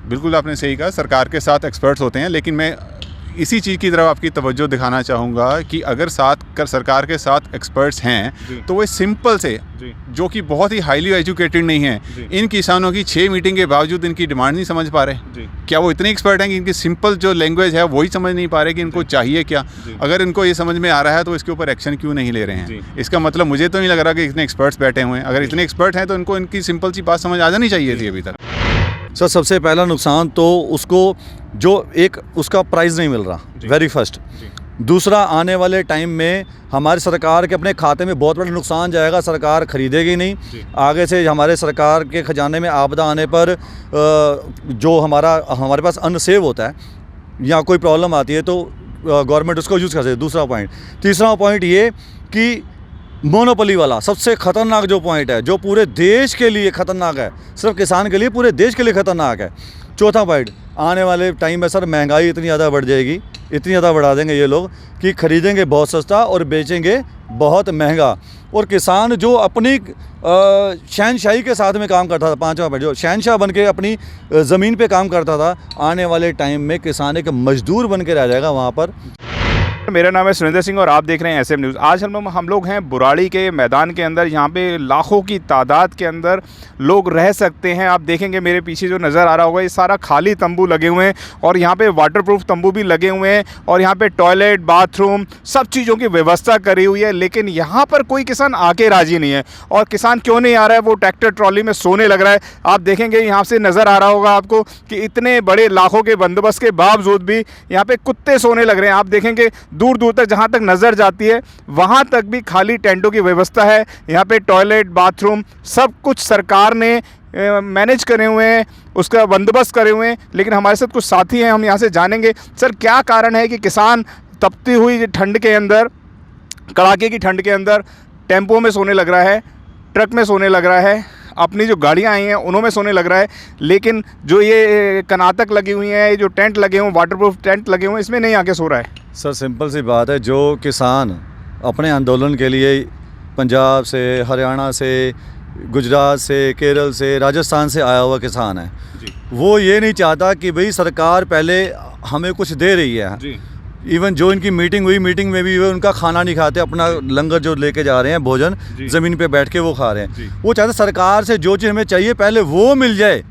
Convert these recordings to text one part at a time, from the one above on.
बिल्कुल आपने सही कहा, सरकार के साथ एक्सपर्ट्स होते हैं, लेकिन मैं इसी चीज़ की तरफ आपकी तवज्जो दिखाना चाहूँगा कि अगर सरकार के साथ एक्सपर्ट्स हैं तो वो सिंपल से, जो कि बहुत ही हाईली एजुकेटेड नहीं हैं, इन किसानों की 6 मीटिंग के बावजूद इनकी डिमांड नहीं समझ पा रहे। क्या वो इतने एक्सपर्ट हैं कि इनकी सिंपल जो लैंग्वेज है वही समझ नहीं पा रहे कि इनको चाहिए क्या? अगर इनको ये समझ में आ रहा है तो इसके ऊपर एक्शन क्यों नहीं ले रहे हैं? इसका मतलब मुझे तो नहीं लग रहा कि इतने एक्सपर्ट्स बैठे हुए हैं। अगर इतने एक्सपर्ट हैं तो इनको इनकी सिंपल सी बात समझ आ जानी चाहिए थी अभी तक। सर, सबसे पहला नुकसान तो उसको जो एक उसका प्राइस नहीं मिल रहा, वेरी फर्स्ट। दूसरा, आने वाले टाइम में हमारी सरकार के अपने खाते में बहुत बड़ा नुकसान जाएगा, सरकार खरीदेगी नहीं। आगे से हमारे सरकार के खजाने में आपदा आने पर जो हमारे पास अन्न सेव होता है या कोई प्रॉब्लम आती है तो गवर्नमेंट उसको यूज़ कर सकती है। दूसरा पॉइंट। तीसरा पॉइंट ये कि मोनोपोली वाला सबसे ख़तरनाक जो पॉइंट है, जो पूरे देश के लिए ख़तरनाक है, सिर्फ किसान के लिए, पूरे देश के लिए ख़तरनाक है। चौथा पॉइंट, आने वाले टाइम में सर महंगाई इतनी ज़्यादा बढ़ जाएगी, इतनी ज़्यादा बढ़ा देंगे ये लोग कि ख़रीदेंगे बहुत सस्ता और बेचेंगे बहुत महंगा। और किसान जो अपनी शहनशाही के साथ में काम करता था, पाँचवा पॉइंट, जो शहनशाह बन के अपनी ज़मीन पे काम करता था, आने वाले टाइम में किसान एक मजदूर बन के रह जाएगा वहाँ पर। मेरा नाम है सुरेंद्र सिंह और आप देख रहे हैं एसएम न्यूज़। आज हम लोग हैं बुराड़ी के मैदान के अंदर। यहाँ पे लाखों की तादाद के अंदर लोग रह सकते हैं। आप देखेंगे मेरे पीछे जो नज़र आ रहा होगा, ये सारा खाली तंबू लगे हुए हैं और यहाँ पे वाटरप्रूफ तंबू भी लगे हुए हैं और यहाँ पे टॉयलेट, बाथरूम, सब चीज़ों की व्यवस्था करी हुई है। लेकिन यहाँ पर कोई किसान आके राज़ी नहीं है। और किसान क्यों नहीं आ रहा है? वो ट्रैक्टर ट्रॉली में सोने लग रहा है। आप देखेंगे यहाँ से नज़र आ रहा होगा आपको कि इतने बड़े लाखों के बंदोबस्त के बावजूद भी यहाँ पे कुत्ते सोने लग रहे हैं। आप देखेंगे दूर दूर तक जहाँ तक नज़र जाती है वहाँ तक भी खाली टेंटों की व्यवस्था है। यहाँ पे टॉयलेट, बाथरूम, सब कुछ सरकार ने मैनेज करे हुए हैं, उसका बंदोबस्त करे हुए हैं। लेकिन हमारे साथ कुछ साथी हैं, हम यहाँ से जानेंगे सर क्या कारण है कि किसान तपती हुई ठंड के अंदर, कड़ाके की ठंड के अंदर टेम्पो में सोने लग रहा है, ट्रक में सोने लग रहा है, अपनी जो गाड़ियाँ आई हैं उन्हों सोने लग रहा है। लेकिन जो ये कनातक लगी हुई हैं, जो टेंट लगे हुए, वाटरप्रूफ टेंट लगे हुए, इसमें नहीं आके सो रहा है। सर, सिंपल सी बात है, जो किसान अपने आंदोलन के लिए पंजाब से, हरियाणा से, गुजरात से, केरल से, राजस्थान से आया हुआ किसान है, वो ये नहीं चाहता कि भाई सरकार पहले हमें कुछ दे रही है। इवन जो इनकी मीटिंग हुई, मीटिंग में भी वो उनका खाना नहीं खाते, अपना लंगर जो लेके जा रहे हैं, भोजन ज़मीन पे बैठ के वो खा रहे हैं। वो चाहते सरकार से जो चीज़ हमें चाहिए पहले वो मिल जाए।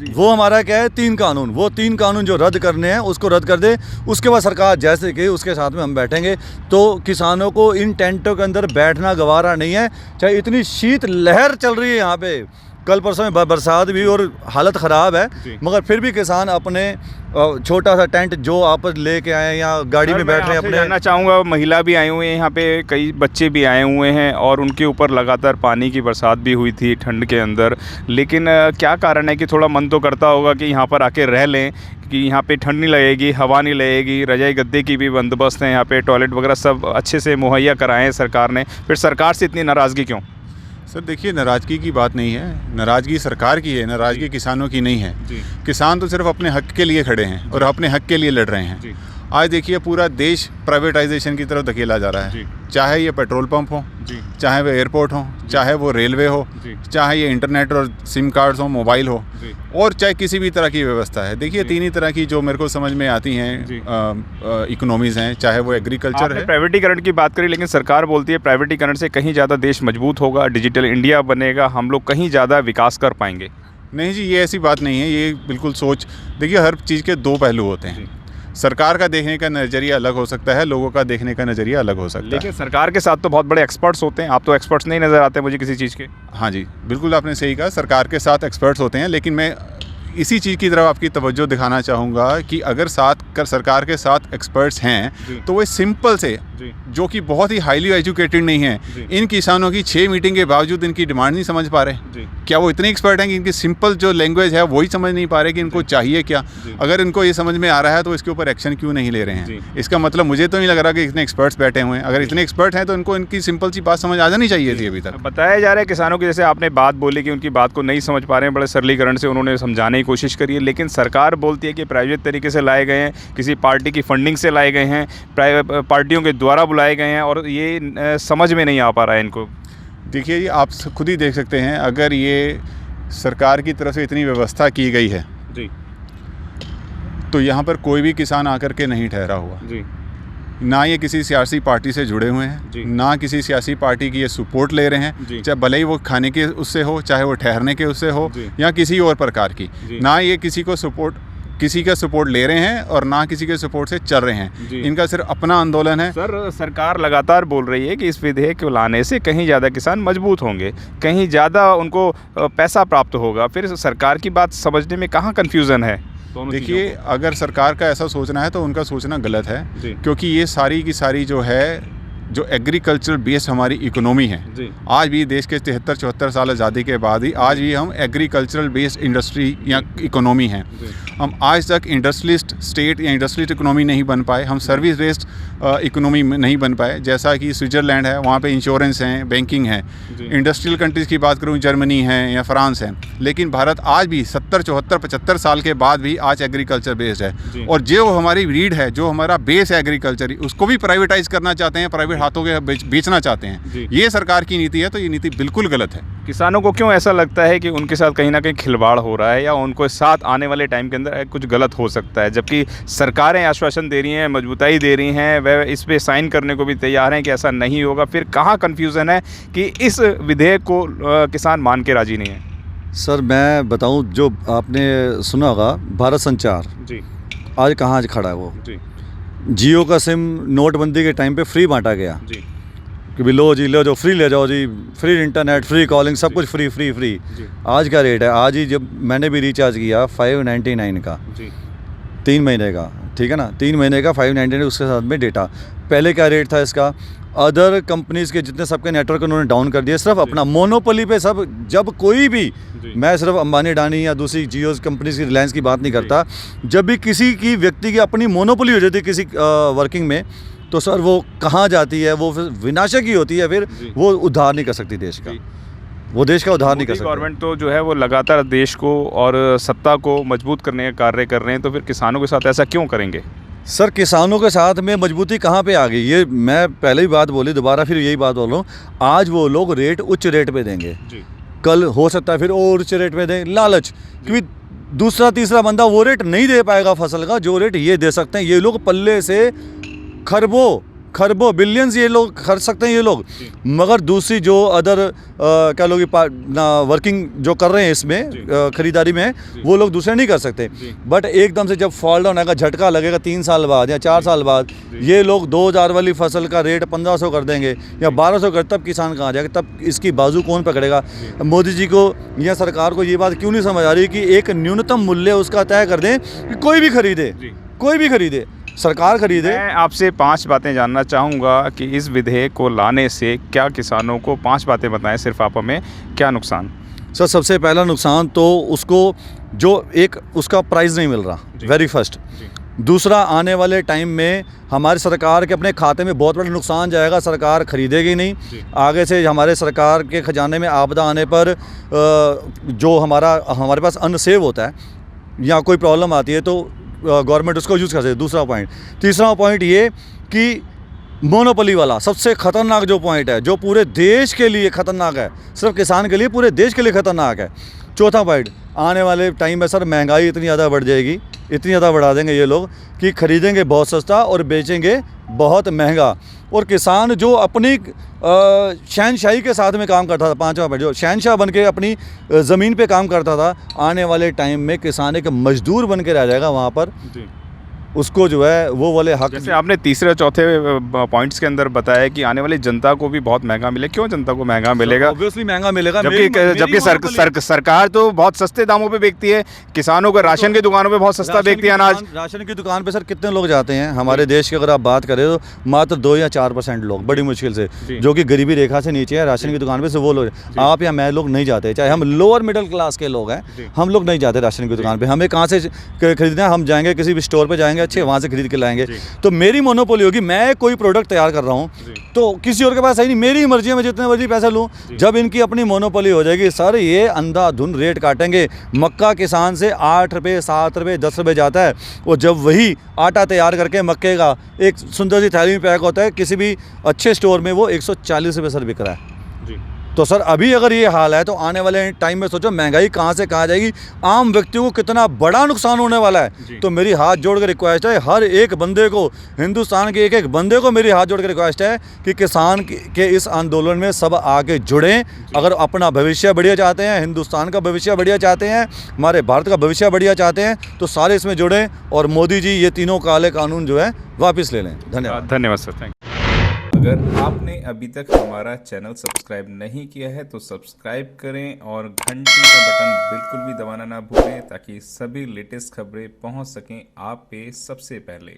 वो हमारा क्या है, 3 कानून, वो 3 कानून जो रद्द करने हैं उसको रद्द कर दे। उसके बाद सरकार जैसे कि उसके साथ में हम बैठेंगे। तो किसानों को इन टेंटों के अंदर बैठना गवारा नहीं है, चाहे इतनी शीत लहर चल रही है यहाँ पे, कल परसों में बरसात भी और हालत ख़राब है, मगर फिर भी किसान अपने छोटा सा टेंट जो आप लेके आए या गाड़ी में बैठ रहे हैं। अपने जानना चाहूँगा, महिला भी आई हुई हैं यहाँ पे, कई बच्चे भी आए हुए हैं और उनके ऊपर लगातार पानी की बरसात भी हुई थी ठंड के अंदर। लेकिन क्या कारण है कि थोड़ा मन तो करता होगा कि यहाँ पर आके रह लें, कि यहाँ पे ठंड नहीं लगेगी, हवा नहीं लगेगी, रजाई गद्दे की भी बंदोबस्त है यहाँ पे, टॉयलेट वगैरह सब अच्छे से मुहैया कराए हैं सरकार ने। फिर सरकार से इतनी नाराज़गी क्यों? सर देखिए, नाराज़गी की बात नहीं है, नाराज़गी सरकार की है, नाराज़गी किसानों की नहीं है। किसान तो सिर्फ अपने हक के लिए खड़े हैं और अपने हक के लिए लड़ रहे हैं। आज देखिए पूरा देश प्राइवेटाइजेशन की तरफ धकेला जा रहा है, चाहे ये पेट्रोल पंप हो, चाहे वो एयरपोर्ट हो, चाहे वो रेलवे हो, चाहे ये इंटरनेट और सिम कार्ड्स हो, मोबाइल हो, और चाहे किसी भी तरह की व्यवस्था है। देखिए 3 ही तरह की जो मेरे को समझ में आती हैं इकोनॉमीज़ हैं, चाहे वो एग्रीकल्चर है। प्राइवेटीकरण की बात करें, लेकिन सरकार बोलती है प्राइवेटीकरण से कहीं ज़्यादा देश मजबूत होगा, डिजिटल इंडिया बनेगा, हम लोग कहीं ज़्यादा विकास कर पाएंगे। नहीं जी, ये ऐसी बात नहीं है, ये बिल्कुल सोच। देखिए हर चीज़ के 2 पहलू होते हैं। सरकार का देखने का नज़रिया अलग हो सकता है, लोगों का देखने का नज़रिया अलग हो सकता है। लेकिन सरकार के साथ तो बहुत बड़े एक्सपर्ट्स होते हैं, आप तो एक्सपर्ट्स नहीं नज़र आते मुझे किसी चीज़ के। हाँ जी, बिल्कुल आपने सही कहा, सरकार के साथ एक्सपर्ट्स होते हैं, लेकिन मैं इसी चीज़ की तरफ आपकी तवज्जो दिखाना चाहूँगा कि अगर सरकार के साथ एक्सपर्ट्स हैं तो वो सिंपल से, जो कि बहुत ही हाईली एजुकेटेड नहीं हैं, इन किसानों की 6 मीटिंग के बावजूद इनकी डिमांड नहीं समझ पा रहे। क्या वो इतने एक्सपर्ट हैं कि इनकी सिंपल जो लैंग्वेज है वही समझ नहीं पा रहे कि इनको चाहिए क्या? अगर इनको ये समझ में आ रहा है तो इसके ऊपर एक्शन क्यों नहीं ले रहे हैं? इसका मतलब मुझे तो नहीं लग रहा कि इतने एक्सपर्ट्स बैठे हुए हैं। अगर इतने एक्सपर्ट हैं तो इनको इनकी सिंपल सी बात समझ आ जानी चाहिए थी अभी तक। बताया जा रहा है किसानों की, जैसे आपने बात बोली कि उनकी बात को नहीं समझ पा रहे हैं, बड़े सरलीकरण से उन्होंने समझाने की कोशिश करी है। लेकिन सरकार बोलती है कि प्राइवेट तरीके से लाए गए हैं, किसी पार्टी की फंडिंग से लाए गए हैं, पार्टियों के द्वारा बुलाए गए हैं, और ये समझ में नहीं आ पा रहा है इनको। देखिए ये आप खुद ही देख सकते हैं, अगर ये सरकार की तरफ से इतनी व्यवस्था की गई है तो यहाँ पर कोई भी किसान आकर के नहीं ठहरा हुआ जी ना ये किसी सियासी पार्टी से जुड़े हुए हैं, ना किसी सियासी पार्टी की ये सपोर्ट ले रहे हैं, चाहे भले ही वो खाने के उससे हो, चाहे वो ठहरने के उससे हो, या किसी और प्रकार की, ना ये किसी का सपोर्ट ले रहे हैं और ना किसी के सपोर्ट से चल रहे हैं। इनका सिर्फ अपना आंदोलन है। सर, सरकार लगातार बोल रही है कि इस विधेयक को लाने से कहीं ज़्यादा किसान मजबूत होंगे, कहीं ज़्यादा उनको पैसा प्राप्त होगा। फिर सरकार की बात समझने में कहाँ कन्फ्यूज़न है? देखिए, अगर सरकार का ऐसा सोचना है तो उनका सोचना गलत है, क्योंकि ये सारी की सारी जो एग्रीकल्चर बेस्ड हमारी इकोनॉमी है, आज भी देश के 73-74 साल आज़ादी के बाद ही आज भी हम एग्रीकल्चरल बेस्ड इंडस्ट्री या इकोनॉमी हैं। हम आज तक इंडस्ट्रियलिस्ट स्टेट या इंडस्ट्रियलिस्ट इकोनॉमी नहीं बन पाए, हम सर्विस बेस्ड इकोनॉमी नहीं बन पाए। जैसा कि स्विट्ज़रलैंड है, वहाँ पे इंश्योरेंस है, बैंकिंग है। इंडस्ट्रियल कंट्रीज़ की बात करूँ, जर्मनी है या फ्रांस है, लेकिन भारत आज भी 70, 74, 75 साल के बाद भी आज एग्रीकल्चर बेस्ड है। और जो हमारी रीढ़ है, जो हमारा बेस है एग्रीकल्चर, उसको भी प्राइवेटाइज करना चाहते हैं, प्राइवेट हाथों के बेचना चाहते हैं। ये सरकार की नीति है, तो ये नीति बिल्कुल गलत है। किसानों को क्यों ऐसा लगता है कि उनके साथ कहीं ना कहीं खिलवाड़ हो रहा है या उनको साथ आने वाले टाइम के अंदर कुछ गलत हो सकता है, जबकि सरकारें आश्वासन दे रही हैं, मजबूताई दे रही हैं, वह इस पे साइन करने को भी तैयार हैं कि ऐसा नहीं होगा? फिर कहाँ कन्फ्यूज़न है कि इस विधेयक को किसान मान के राजी नहीं है? सर, मैं बताऊं, जो आपने सुना होगा भारत संचार जी आज कहाँ खड़ा है वो जी जियो का सिम नोटबंदी के टाइम पे फ्री बांटा गया जी कि भी लो जी, ले जाओ, फ्री ले जाओ जी, फ्री इंटरनेट, फ्री कॉलिंग, सब कुछ फ्री फ्री फ्री। आज का रेट है, आज ही जब मैंने भी रिचार्ज किया 599 का जी 3 महीने का, ठीक है ना, 3 महीने का 599, उसके साथ में डेटा। पहले क्या रेट था इसका? अदर कंपनीज़ के जितने सबके नेटवर्क उन्होंने डाउन कर दिया, सिर्फ अपना मोनोपोली पे सब। जब कोई भी, मैं सिर्फ अंबानी अडानी या दूसरी जियो कंपनीज की, रिलायंस की बात नहीं करता, जब भी किसी की व्यक्ति की अपनी मोनोपोली हो जाती है किसी वर्किंग में, तो सर वो कहाँ जाती है? वो फिर विनाशक ही होती है, फिर वो उद्धार नहीं कर सकती देश का, वो देश का उद्धार नहीं कर सकती। गवर्नमेंट तो जो है वो लगातार देश को और सत्ता को मजबूत करने का कार्य कर रहे हैं, तो फिर किसानों के साथ ऐसा क्यों करेंगे? सर, किसानों के साथ में मजबूती कहाँ पे आ गई? ये मैं पहले ही बात बोली, दोबारा फिर यही बात बोल रहा हूँ। आज वो लोग रेट उच्च रेट पे देंगे, कल हो सकता है फिर और उच्च रेट पे दें, लालच, क्योंकि दूसरा तीसरा बंदा वो रेट नहीं दे पाएगा फसल का जो रेट ये दे सकते हैं। ये लोग पल्ले से खरबों बिलियंस ये लोग खर्च सकते हैं ये लोग, मगर दूसरी जो अदर क्या लोग वर्किंग जो कर रहे हैं इसमें खरीदारी में, वो लोग दूसरे नहीं कर सकते। बट एकदम से जब फॉल डाउन आएगा, झटका लगेगा 3 साल बाद या 4 साल बाद, ये लोग 2000 वाली फसल का रेट 1500 कर देंगे या 1200 कर, तब किसान कहाँ जाएगा? तब इसकी बाजू कौन पकड़ेगा? मोदी जी को या सरकार को ये बात क्यों नहीं समझ आ रही कि एक न्यूनतम मूल्य उसका तय कर दें कि कोई भी खरीदे, सरकार खरीदे। मैं आपसे 5 बातें जानना चाहूँगा कि इस विधेयक को लाने से क्या किसानों को, 5 बातें बताएं सिर्फ आप हमें, क्या नुकसान? सर, सबसे पहला नुकसान तो उसको जो एक उसका प्राइस नहीं मिल रहा, वेरी फर्स्ट। दूसरा, आने वाले टाइम में हमारी सरकार के अपने खाते में बहुत बड़ा नुकसान जाएगा, सरकार खरीदेगी नहीं। आगे से हमारे सरकार के खजाने में आपदा आने पर जो हमारे पास अन्न सेव होता है या कोई प्रॉब्लम आती है तो गवर्नमेंट उसको यूज़ कर सकती है। दूसरा पॉइंट। तीसरा पॉइंट ये कि मोनोपोली वाला सबसे ख़तरनाक जो पॉइंट है, जो पूरे देश के लिए ख़तरनाक है, सिर्फ किसान के लिए, पूरे देश के लिए ख़तरनाक है। चौथा पॉइंट, आने वाले टाइम में सर महंगाई इतनी ज़्यादा बढ़ जाएगी, इतनी ज़्यादा बढ़ा देंगे ये लोग कि खरीदेंगे बहुत सस्ता और बेचेंगे बहुत महंगा। और किसान जो अपनी शहनशाही के साथ में काम करता था, 5वां पॉइंट, जो शहनशाह बन के अपनी ज़मीन पे काम करता था, आने वाले टाइम में किसान एक मजदूर बन के रह जाएगा वहाँ पर। उसको जो है वो वाले हक, जैसे आपने तीसरे और चौथे पॉइंट्स के अंदर बताया कि आने वाली जनता को भी बहुत महंगा मिले। क्यों जनता को महंगा मिलेगा? ऑब्वियसली महंगा मिलेगा, जबकि सरकार तो बहुत सस्ते दामों पे बेचती है, किसानों को राशन की दुकानों पे बहुत सस्ता बेचती है अनाज। राशन की दुकान पे सर कितने लोग जाते हैं हमारे देश की? अगर आप बात करें तो मात्र 2 या 4% लोग, बड़ी मुश्किल से, जो कि गरीबी रेखा से नीचे है, राशन की दुकान पे से वो लोग, आप या मैं लोग नहीं जाते, चाहे हम लोअर मिडिल क्लास के लोग हैं, हम लोग नहीं जाते राशन की दुकान पे। हमें कहाँ से खरीदना है? हम जाएंगे किसी भी स्टोर पे जाएंगे, अच्छे वहाँ से खरीद के लाएंगे। तो मेरी मोनोपोली होगी, मैं कोई प्रोडक्ट तैयार कर रहा हूँ तो किसी और के पास है नहीं, मेरी मर्जी है, मैं जितने मर्जी पैसा लूँ। जब इनकी अपनी मोनोपोली हो जाएगी सर, ये अंधाधुंध रेट काटेंगे। मक्का किसान से 8 रुपये, 7 रुपये, 10 रुपये जाता है, और जब वही आटा तैयार करके मक्के का एक सुंदर सी थैली में पैक होता है, किसी भी अच्छे स्टोर में वो 140 रुपये सर बिक रहा है। तो सर अभी अगर ये हाल है तो आने वाले टाइम में सोचो महंगाई कहाँ से कहाँ जाएगी, आम व्यक्तियों को कितना बड़ा नुकसान होने वाला है। तो मेरी हाथ जोड़ कर रिक्वेस्ट है, हर एक बंदे को, हिंदुस्तान के एक एक बंदे को मेरी हाथ जोड़ कर रिक्वेस्ट है कि किसान के इस आंदोलन में सब आके जुड़ें। अगर अपना भविष्य बढ़िया चाहते हैं, हिंदुस्तान का भविष्य बढ़िया चाहते हैं, हमारे भारत का भविष्य बढ़िया चाहते हैं, तो सारे इसमें जुड़ें और मोदी जी ये तीनों काले कानून जो है वापस ले लें। धन्यवाद। धन्यवाद सर, थैंक यू। अगर आपने अभी तक हमारा चैनल सब्सक्राइब नहीं किया है तो सब्सक्राइब करें और घंटी का बटन बिल्कुल भी दबाना ना भूलें ताकि सभी लेटेस्ट खबरें पहुंच सकें आप पे सबसे पहले।